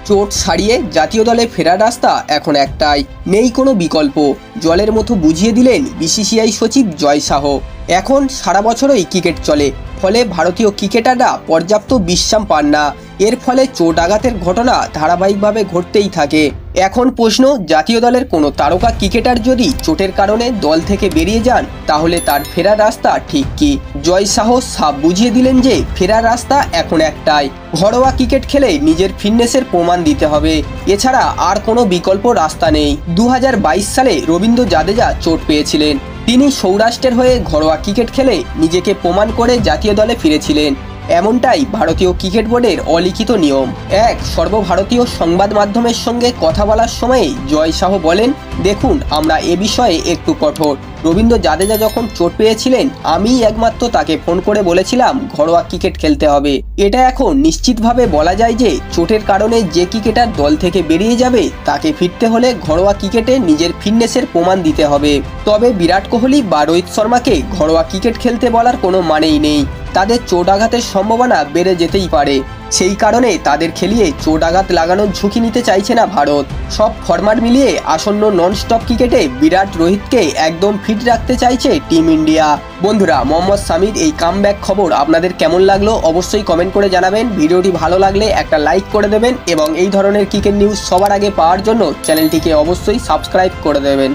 চোট সারিয়ে জাতীয় দলে ফেরার রাস্তা এখন একটাই, নেই কোনো বিকল্প। জলের মতো বুঝিয়ে দিলেন বিসিসিআই সচিব জয় শাহ। এখন সারা বছরই ক্রিকেট চলে, ফলে ভারতীয় ক্রিকেটাররা পর্যাপ্ত বিশ্রাম পান না। এর ফলে চোট আঘাতের ঘটনা ধারাবাহিকভাবে ঘটতেই থাকে। এখন প্রশ্ন, জাতীয় দলের কোনো তারকা ক্রিকেটার যদি চোটের কারণে দল থেকে বেরিয়ে যান, তাহলে তার ফেরার রাস্তা ঠিক কি? জয় শাহ সাফ বুঝিয়ে দিলেন যে ফেরার রাস্তা এখন একটাই, ঘরোয়া ক্রিকেট খেলে নিজের ফিটনেসের প্রমাণ দিতে হবে। এছাড়া আর কোনো বিকল্প রাস্তা নেই। 2022 সালে রবীন্দ্র জাদেজা চোট পেয়েছিলেন। তিনি সৌরাষ্ট্রের হয়ে ঘরোয়া ক্রিকেট খেলে নিজেকে প্রমাণ করে জাতীয় দলে ফিরেছিলেন। এমনটাই ভারতীয় ক্রিকেট বোর্ডের অলিখিত নিয়ম। এক সর্বভারতীয় সংবাদ মাধ্যমের সঙ্গে কথা বলার সময়ে জয় শাহ বলেন, দেখুন, আমরা এ বিষয়ে একটু কঠোর। রবীন্দ্র জাদেজা যখন চোট পেয়েছিলেন, আমিই একমাত্র তাকে ফোন করে বলেছিলাম ঘরোয়া ক্রিকেট খেলতে হবে। এটা এখন নিশ্চিতভাবে বলা যায় যে চোটের কারণে যে ক্রিকেটার দল থেকে বেরিয়ে যাবে, তাকে ফিরতে হলে ঘরোয়া ক্রিকেটে নিজের ফিটনেসের প্রমাণ দিতে হবে। তবে বিরাট কোহলি বা রোহিত শর্মাকে ঘরোয়া ক্রিকেট খেলতে বলার কোনো মানেই নেই। তাদের চোট আঘাতের সম্ভাবনা বেড়ে যেতেই পারে। সেই কারণে তাদের খেলিয়ে চোট আঘাত লাগানোর ঝুঁকি নিতে চাইছে না ভারত। সব ফরম্যাট মিলিয়ে আসন্ন নন স্টপ ক্রিকেটে বিরাট রোহিতকে একদম ফিট রাখতে চাইছে টিম ইন্ডিয়া। বন্ধুরা, মোহাম্মদ সামির এই কামব্যাক খবর আপনাদের কেমন লাগলো অবশ্যই কমেন্ট করে জানাবেন। ভিডিওটি ভালো লাগলে একটা লাইক করে দেবেন এবং এই ধরনের ক্রিকেট নিউজ সবার আগে পাওয়ার জন্য চ্যানেলটিকে অবশ্যই সাবস্ক্রাইব করে দেবেন।